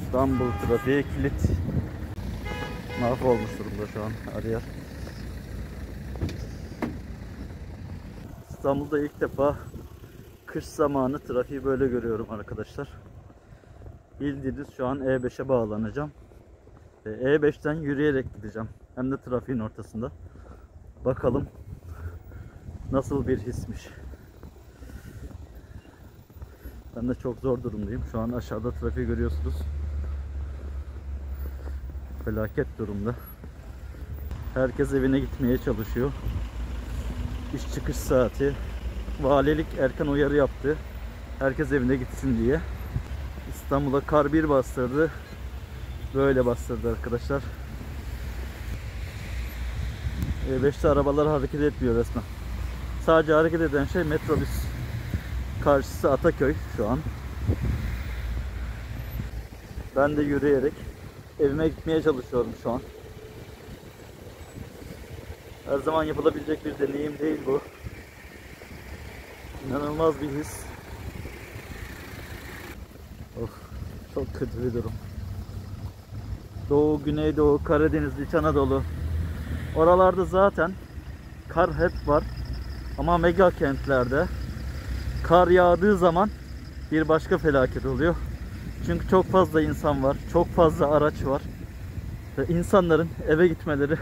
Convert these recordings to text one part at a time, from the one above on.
İstanbul trafiğe kilit. Mahvolmuş durumda şu an her yer. İstanbul'da ilk defa kış zamanı trafiği böyle görüyorum arkadaşlar. Bildiğiniz şu an E5'e bağlanacağım. E5'ten yürüyerek gideceğim. Hem de trafiğin ortasında. Bakalım nasıl bir hismiş. Ben de çok zor durumdayım. Şu an aşağıda trafiği görüyorsunuz. Felaket durumda. Herkes evine gitmeye çalışıyor. İş çıkış saati. Valilik erken uyarı yaptı. Herkes evine gitsin diye. İstanbul'a kar bir bastırdı. Böyle bastırdı arkadaşlar. E5'te arabalar hareket etmiyor resmen. Sadece hareket eden şey metrobüs. Karşısı Ataköy şu an. Ben de yürüyerek evime gitmeye çalışıyorum şu an. Her zaman yapılabilecek bir deneyim değil bu. İnanılmaz bir his. Of, çok kötü bir durum. Doğu, Güneydoğu, Karadeniz, İç Anadolu. Oralarda zaten kar hep var. Ama mega kentlerde kar yağdığı zaman bir başka felaket oluyor. Çünkü çok fazla insan var, çok fazla araç var. Ve insanların eve gitmeleri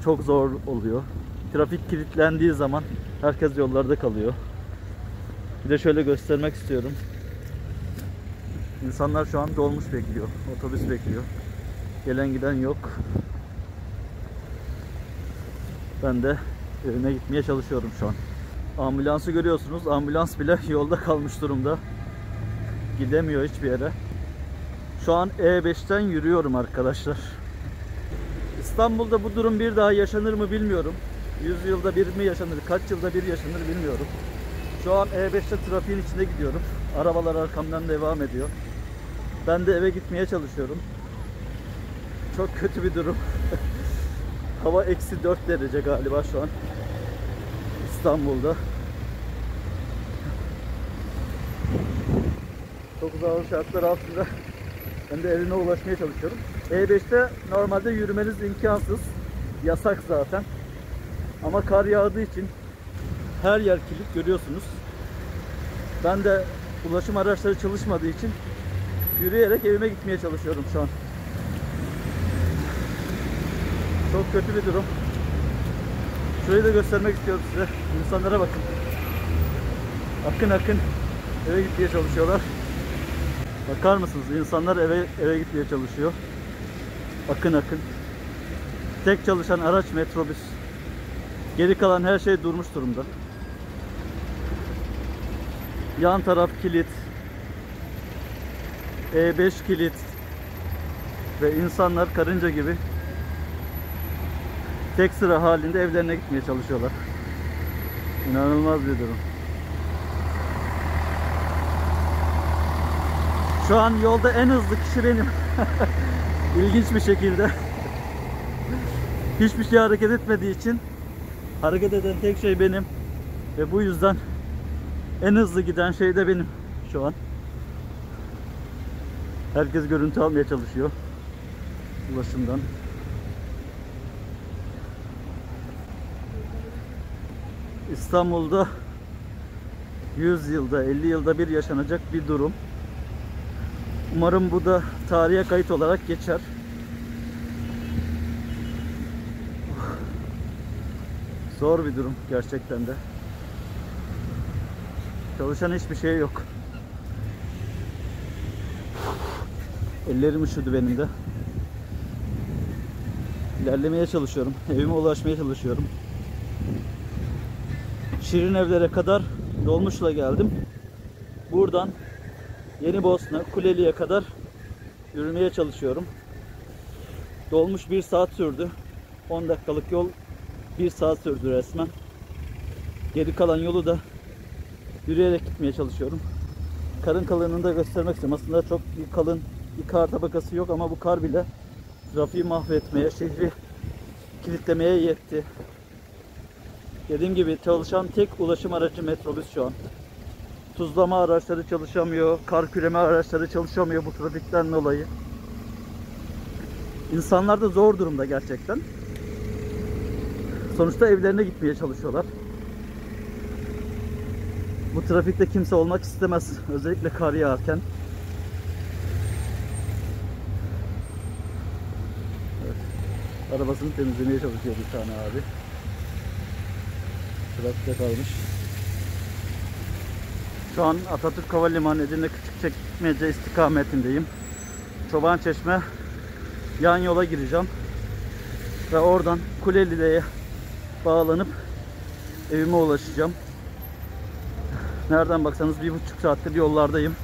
çok zor oluyor. Trafik kilitlendiği zaman herkes yollarda kalıyor. Bir de şöyle göstermek istiyorum. İnsanlar şu an dolmuş bekliyor, otobüs bekliyor. Gelen giden yok. Ben de evime gitmeye çalışıyorum şu an. Ambulansı görüyorsunuz. Ambulans bile yolda kalmış durumda. Gidemiyor hiçbir yere. Şu an E5'ten yürüyorum arkadaşlar. İstanbul'da bu durum bir daha yaşanır mı bilmiyorum. 100 yılda bir mi yaşanır, kaç yılda bir yaşanır bilmiyorum. Şu an E5'te trafiğin içinde gidiyorum. Arabalar arkamdan devam ediyor. Ben de eve gitmeye çalışıyorum. Çok kötü bir durum. Hava eksi 4 derece galiba şu an İstanbul'da. Çok zor şartlar altında ben de evime ulaşmaya çalışıyorum. E5'te normalde yürümeniz imkansız. Yasak zaten. Ama kar yağdığı için her yer kilit görüyorsunuz. Ben de ulaşım araçları çalışmadığı için yürüyerek evime gitmeye çalışıyorum şu an. Çok kötü bir durum. Şurayı da göstermek istiyorum size. İnsanlara bakın. Akın akın eve gitmeye çalışıyorlar. Bakar mısınız? İnsanlar eve gitmeye çalışıyor. Akın akın. Tek çalışan araç metrobüs. Geri kalan her şey durmuş durumda. Yan taraf kilit. E5 kilit. Ve insanlar karınca gibi tek sıra halinde evlerine gitmeye çalışıyorlar. İnanılmaz bir durum. Şu an yolda en hızlı kişi benim. İlginç bir şekilde. Hiçbir şey hareket etmediği için hareket eden tek şey benim. Ve bu yüzden en hızlı giden şey de benim şu an. Herkes görüntü almaya çalışıyor ulaşımdan. İstanbul'da 100 yılda, 50 yılda bir yaşanacak bir durum. Umarım bu da tarihe kayıt olarak geçer. Zor bir durum gerçekten de. Çalışan hiçbir şey yok. Ellerim üşüdü benim de. İlerlemeye çalışıyorum. Evime ulaşmaya çalışıyorum. Şirinevlere kadar dolmuşla geldim. Buradan Yenibosna, Kuleli'ye kadar yürümeye çalışıyorum. Dolmuş 1 saat sürdü. 10 dakikalık yol 1 saat sürdü resmen. Geri kalan yolu da yürüyerek gitmeye çalışıyorum. Karın kalınlığını da göstermek istiyorum. Aslında çok kalın bir kar tabakası yok ama bu kar bile trafiği mahvetmeye, şehri kilitlemeye yetti. Dediğim gibi çalışan tek ulaşım aracı metrobüs şu an. Tuzlama araçları çalışamıyor, kar küreme araçları çalışamıyor bu trafikten dolayı. İnsanlar da zor durumda gerçekten. Sonuçta evlerine gitmeye çalışıyorlar. Bu trafikte kimse olmak istemez. Özellikle kar yağarken. Evet. Arabasını temizlemeye çalışıyor bir tane abi. Trafikte kalmış. Şu an Atatürk Havalimanı Edirne Küçükçekmece istikametindeyim. Çobançeşme yan yola gireceğim. Ve oradan Kuleli'ye bağlanıp evime ulaşacağım. Nereden baksanız 1,5 saattir yollardayım.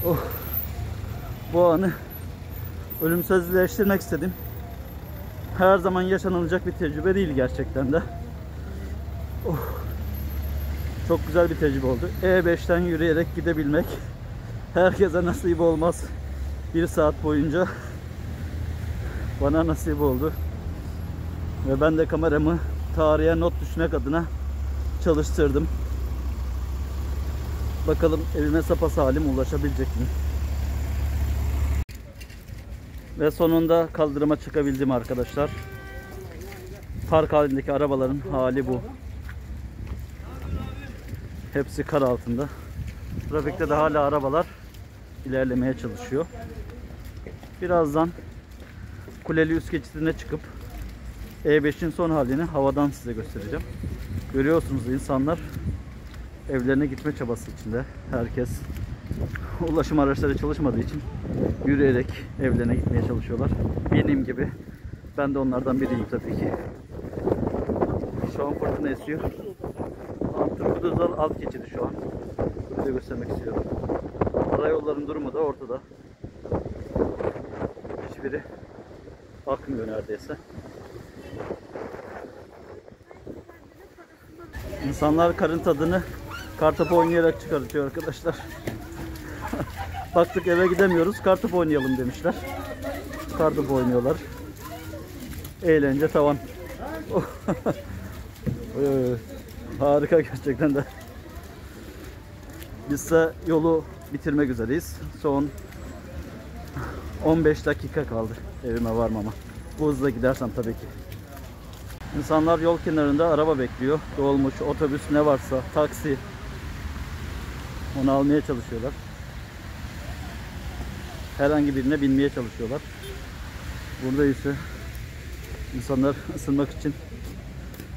Oh. Bu anı ölümsüzleştirmek istedim. Her zaman yaşanılacak bir tecrübe değil gerçekten de. Oh. Çok güzel bir tecrübe oldu. E5'ten yürüyerek gidebilmek herkese nasip olmaz. 1 saat boyunca bana nasip oldu. Ve ben de kameramı tarihe not düşmek adına çalıştırdım. Bakalım evime sapasalim ulaşabilecek miyim? Ve sonunda kaldırıma çıkabildim arkadaşlar. Park halindeki arabaların hali bu. Hepsi kar altında. Trafikte de hala arabalar ilerlemeye çalışıyor. Birazdan Kuleli üst geçidine çıkıp E5'in son halini havadan size göstereceğim. Görüyorsunuz insanlar evlerine gitme çabası içinde. Herkes ulaşım araçları çalışmadığı için yürüyerek evlerine gitmeye çalışıyorlar. Benim gibi. Ben de onlardan biriyim tabii ki. Şu an fırtına esiyor. Turgut Özal alt geçidi şu an. Size göstermek istiyorum. Karayolların durumu da ortada. Hiçbiri akmıyor neredeyse. İnsanlar karın tadını kartopu oynayarak çıkartıyor arkadaşlar. Baktık eve gidemiyoruz, kartopu oynayalım demişler. Kartopu oynuyorlar. Eğlence tavan. Harika gerçekten de. Biz de yolu bitirmek üzereyiz. Son 15 dakika kaldı evime varmama. Bu hızla gidersem tabii ki. İnsanlar yol kenarında araba bekliyor. Dolmuş, otobüs ne varsa, taksi. Onu almaya çalışıyorlar. Herhangi birine binmeye çalışıyorlar. Burada ise insanlar ısınmak için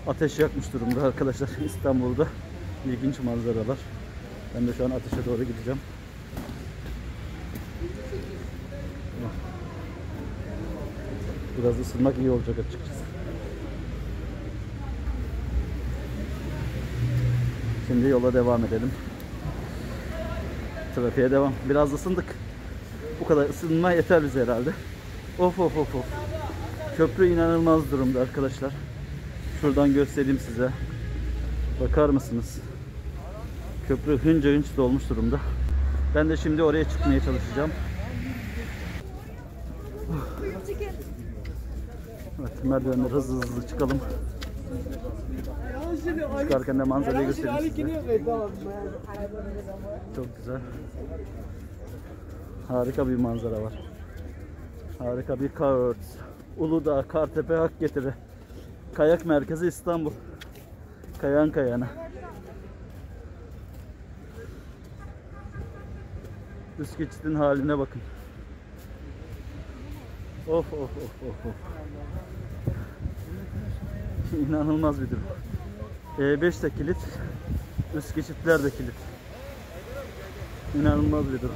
ateş yakmış durumda arkadaşlar. İstanbul'da ilginç manzaralar. Ben de şu an ateşe doğru gideceğim. Biraz ısınmak iyi olacak açıkçası. Şimdi yola devam edelim. Trafiğe devam. Biraz ısındık. Bu kadar ısınma yeter bize herhalde. Of of of of. Köprü inanılmaz durumda arkadaşlar. Şuradan göstereyim size. Bakar mısınız? Köprü hınca hınç dolmuş durumda. Ben de şimdi oraya çıkmaya çalışacağım. Evet, merdivenler hızlı hızlı çıkalım. Çıkarken de manzarayı göstereyim size. Çok güzel. Harika bir manzara var. Harika bir kar örtüsü. Uludağ, Kartepe, Hakgetiri. Kayak merkezi İstanbul. Kayan kayana. Üst geçidin haline bakın. Of of of of of. İnanılmaz bir durum. E5 de kilit. Üst geçitler de kilit. İnanılmaz bir durum.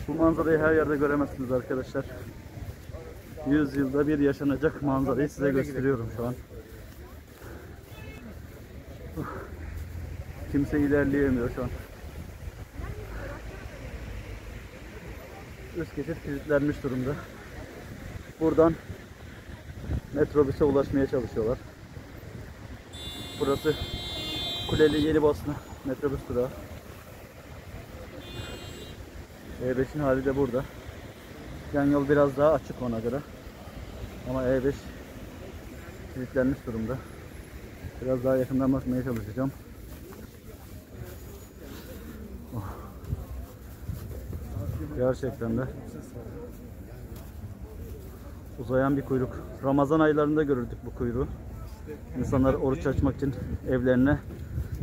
Bu manzarayı her yerde göremezsiniz arkadaşlar. 100 yılda bir yaşanacak manzarayı size gösteriyorum şu an. Kimse ilerleyemiyor şu an. Üst geçit kilitlenmiş durumda. Buradan metrobüse ulaşmaya çalışıyorlar. Burası Kuleli Yenibosna metrobüs durağı. E5'in hali de burada. Yan yol biraz daha açık ona göre. Ama E5 kilitlenmiş durumda. Biraz daha yakından bakmaya çalışacağım. Gerçekten de uzayan bir kuyruk. Ramazan aylarında görürdük bu kuyruğu. İnsanlar oruç açmak için evlerine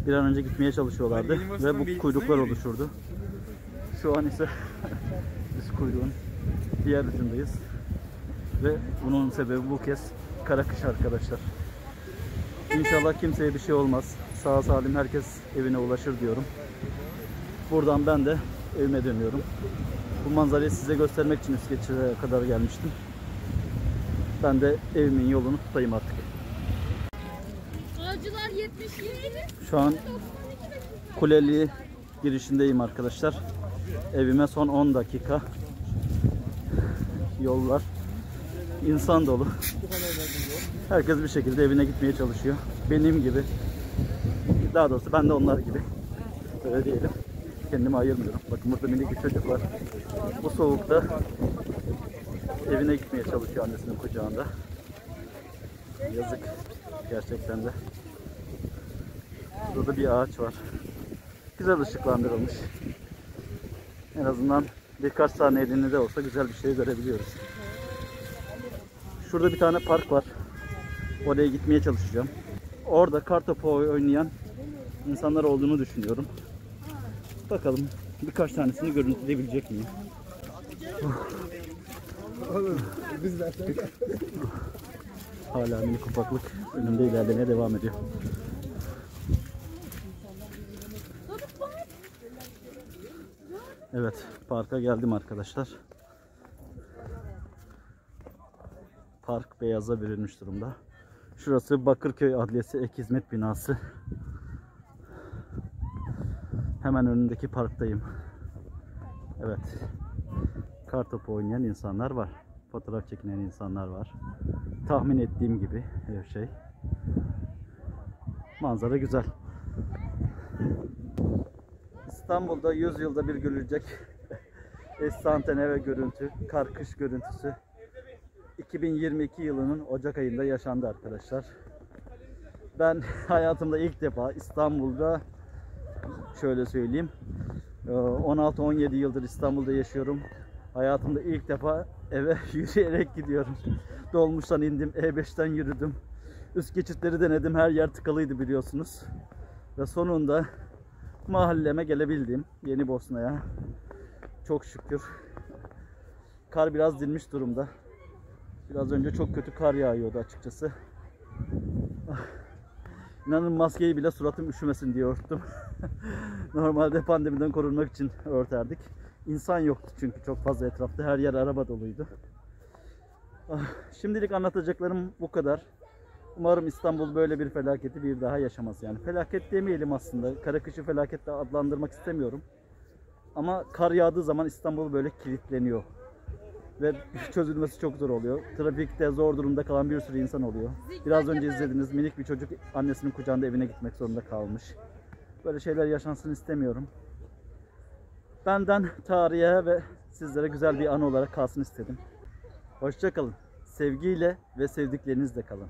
bir an önce gitmeye çalışıyorlardı ve bu kuyruklar oluşurdu. Şu an ise biz kuyruğun diğer ucundayız ve bunun sebebi bu kez kara kış arkadaşlar. İnşallah kimseye bir şey olmaz. Sağ salim herkes evine ulaşır diyorum. Buradan ben de evime dönüyorum. Bu manzarayı size göstermek için İskeçe'ye kadar gelmiştim. Ben de evimin yolunu tutayım artık. Ağacılar 77. Şu an Kuleli girişindeyim arkadaşlar. Evime son 10 dakika. Yollar insan dolu. Herkes bir şekilde evine gitmeye çalışıyor. Benim gibi. Daha doğrusu ben de onlar gibi. Öyle diyelim. Kendimi ayırmıyorum. Bakın burada minik bir çocuk var. Bu soğukta evine gitmeye çalışıyor annesinin kucağında. Yazık. Gerçekten de. Burada bir ağaç var. Güzel ışıklandırılmış. En azından birkaç saniyeliğine de olsa güzel bir şey görebiliyoruz. Şurada bir tane park var. Oraya gitmeye çalışacağım. Orada kartopu oynayan insanlar olduğunu düşünüyorum. Bakalım birkaç tanesini görüntüleyebilecek miyim? Hala minik ufaklık önümde ilerlemeye devam ediyor. Evet, parka geldim arkadaşlar. Park beyaza bürünmüş durumda. Şurası Bakırköy Adliyesi Ek Hizmet Binası. Hemen önündeki parktayım. Evet. Kartopu oynayan insanlar var. Fotoğraf çekinen insanlar var. Tahmin ettiğim gibi her şey. Manzara güzel. İstanbul'da 100 yılda bir görülecek efsane ve görüntü, kar kış görüntüsü 2022 yılının Ocak ayında yaşandı arkadaşlar. Ben hayatımda ilk defa İstanbul'da, şöyle söyleyeyim, 16-17 yıldır İstanbul'da yaşıyorum. Hayatımda ilk defa eve yürüyerek gidiyorum. Dolmuştan indim, E5'ten yürüdüm. Üst geçitleri denedim, her yer tıkalıydı biliyorsunuz. Ve sonunda mahalleme gelebildim, Yenibosna'ya. Çok şükür. Kar biraz dinmiş durumda. Biraz önce çok kötü kar yağıyordu açıkçası. İnanın maskeyi bile suratım üşümesin diye örttüm. Normalde pandemiden korunmak için örterdik. İnsan yoktu çünkü çok fazla etrafta. Her yer araba doluydu. Şimdilik anlatacaklarım bu kadar. Umarım İstanbul böyle bir felaketi bir daha yaşamaz. Yani felaket demeyelim aslında. Kara kışı felaketle adlandırmak istemiyorum. Ama kar yağdığı zaman İstanbul böyle kilitleniyor. Ve çözülmesi çok zor oluyor. Trafikte zor durumda kalan bir sürü insan oluyor. Biraz önce izlediğiniz minik bir çocuk annesinin kucağında evine gitmek zorunda kalmış. Böyle şeyler yaşansın istemiyorum. Benden tarihe ve sizlere güzel bir anı olarak kalsın istedim. Hoşça kalın. Sevgiyle ve sevdiklerinizle kalın.